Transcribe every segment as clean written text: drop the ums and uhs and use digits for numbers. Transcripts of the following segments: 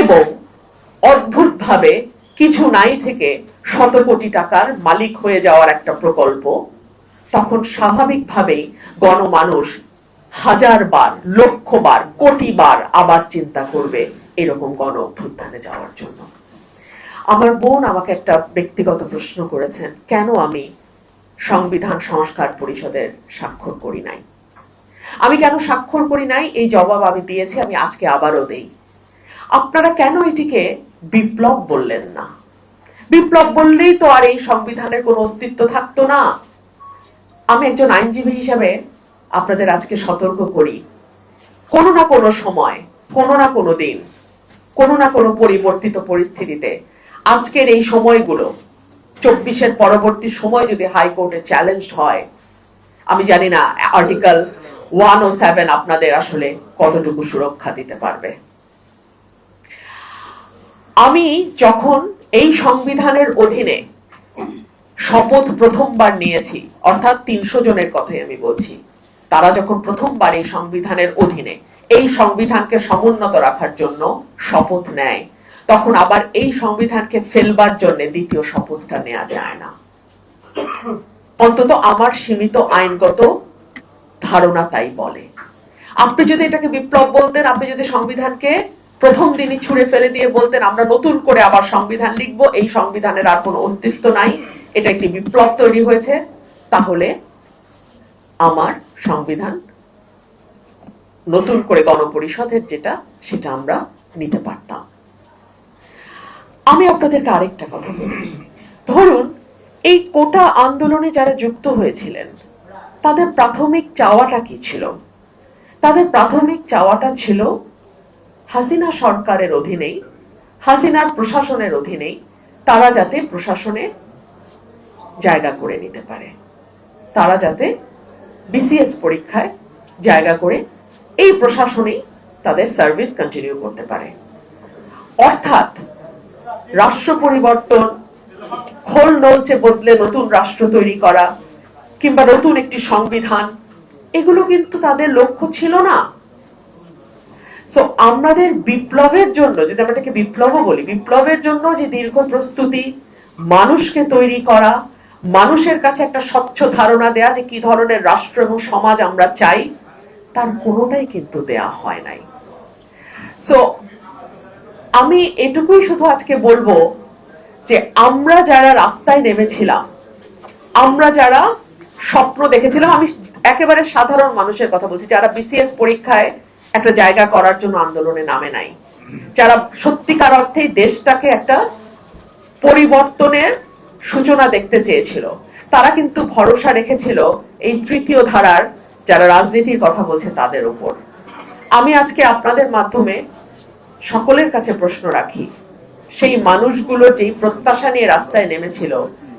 এবং অদ্ভুতভাবে কিছু নাই থেকে শত কোটি টাকার মালিক হয়ে যাওয়ার একটা প্রকল্প, তখন স্বাভাবিকভাবেই গণমানুষ হাজার বার, লক্ষ বার, কোটি বার আবার চিন্তা করবে এরকম গণ অভ্যুত্থানে যাওয়ার জন্য। আমার বোন আমাকে একটা ব্যক্তিগত প্রশ্ন করেছেন, কেন আমি সংবিধান সংস্কার পরিষদের স্বাক্ষর করি নাই। আমি কেন স্বাক্ষর করি নাই এই জবাব আমি দিয়েছি, আমি আজকে আবারও দেই। আপনারা কেন এটিকে বিপ্লব বললেন না? বিপ্লব বললেই তো আর এই সংবিধানের কোনো অস্তিত্ব থাকতো না। আমি একজন আইনজীবী হিসেবে আপনাদের আজকে সতর্ক করি, কোনো না কোনো সময়, কোনো না কোনো দিন, কোনো না কোনো পরিবর্তিত পরিস্থিতিতে আজকের এই সময়গুলো 24-এর পরবর্তী সময় যদি হাইকোর্টে চ্যালেঞ্জ হয়, আমি জানি না আর্টিকেল 107 আপনাদের আসলে কতটুকু সুরক্ষা দিতে পারবে। আমি যখন এই সংবিধানের অধীনে শপথ প্রথমবার নিয়েছি, অর্থাৎ 300 জনের কথাই আমি বলছি, তারা যখন প্রথমবার এই সংবিধানের অধীনে এই সংবিধানকে সমুন্নত রাখার জন্য শপথ নেয়, তখন আবার এই সংবিধানকে ফেলবার জন্য দ্বিতীয় শপথটা নেওয়া যায় না। অন্তত আমার সীমিত আইনগত ধারণা তাই বলে। আপনি যদি এটাকে বিপ্লব বলতেন, আপনি যদি সংবিধানকে প্রথম দিনই ছুঁড়ে ফেলে দিয়ে বলতেন আমরা নতুন করে আবার সংবিধান লিখব, এই সংবিধানের আর কোনো অস্তিত্ব নাই, এটা একটি বিপ্লব তৈরি হয়েছে, তাহলে আমার সংবিধান নতুন করে গণপরিষদের যেটা, সেটা আমরা নিতে পারতাম। আমি আপনাদেরকে আরেকটা কথা বলি, ধরুন এই কোটা আন্দোলনে যারা যুক্ত হয়েছিলেন তাদের প্রাথমিক চাওয়াটা কি ছিল? তাদের প্রাথমিক চাওয়াটা ছিল হাসিনা সরকারের অধীনেই, হাসিনার প্রশাসনের অধীনেই তারা যাতে প্রশাসনে জায়গা করে নিতে পারে, তারা যাতে বিসিএস পরীক্ষায় জায়গা করে এই প্রশাসনেই তাদের সার্ভিস কন্টিনিউ করতে পারে। অর্থাৎ রাষ্ট্র পরিবর্তন, খোল নলচে বদলে নতুন রাষ্ট্র তৈরি করা কিংবা নতুন একটি সংবিধান, এগুলো কিন্তু তাদের লক্ষ্য ছিল না। সো আমাদের বিপ্লবের জন্য, যদি আমরা এটাকে বিপ্লবও বলি, বিপ্লবের জন্য যে দীর্ঘ প্রস্তুতি, মানুষকে তৈরি করা, মানুষের কাছে একটা স্বচ্ছ ধারণা দেয়া যে কি ধরনের রাষ্ট্র এবং সমাজ আমরা চাই, তার কোনোটাই কিন্তু দেয়া হয় নাই। সো আমি এটুকুই শুধু আজকে বলবো যে আমরা যারা রাস্তায় নেমেছিলাম, আমরা যারা স্বপ্ন দেখেছিলাম, আমি একেবারে সাধারণ মানুষের কথা বলছি, যারা বিসিএস পরীক্ষায় একটা জায়গা করার জন্য আন্দোলনে নামে নাই, যারা সত্যিকার অর্থে দেশটাকে একটা পরিবর্তনের সূচনা দেখতে চেয়েছিল, তারা কিন্তু ভরসা রেখেছিল এই তৃতীয় ধারার যারা রাজনীতির কথা বলছে তাদের উপর। আমি আজকে আপনাদের মাধ্যমে সকলের কাছে প্রশ্ন রাখি, সেই মানুষগুলো যেই প্রত্যাশা নিয়ে রাস্তায় নেমেছিল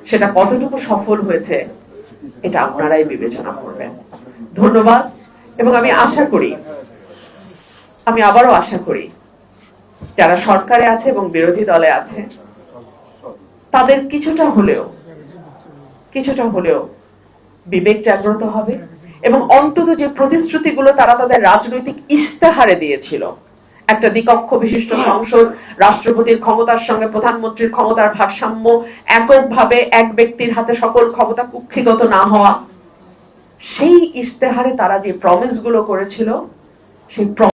সেটা কতটুকু সফল হয়েছে এটা আপনারাই বিবেচনা করবেন। ধন্যবাদ। এবং আমি আশা করি, আমি আবারও আশা করি যারা সরকারে আছে এবং বিরোধী দলে আছে তাদের কিছুটা হলেও বিবেক জাগ্রত হবে এবং অন্তত যে প্রতিশ্রুতিগুলো তারা তাদের রাজনৈতিক ইশতেহারে দিয়েছিল, একটা দ্বিকক্ষ বিশিষ্ট সংসদ, রাষ্ট্রপতির ক্ষমতার সঙ্গে প্রধানমন্ত্রীর ক্ষমতার ভারসাম্য, এককভাবে এক ব্যক্তির হাতে সকল ক্ষমতা কুক্ষিগত না হওয়া, সেই ইশতেহারে তারা যে প্রমিস গুলো করেছিল সেই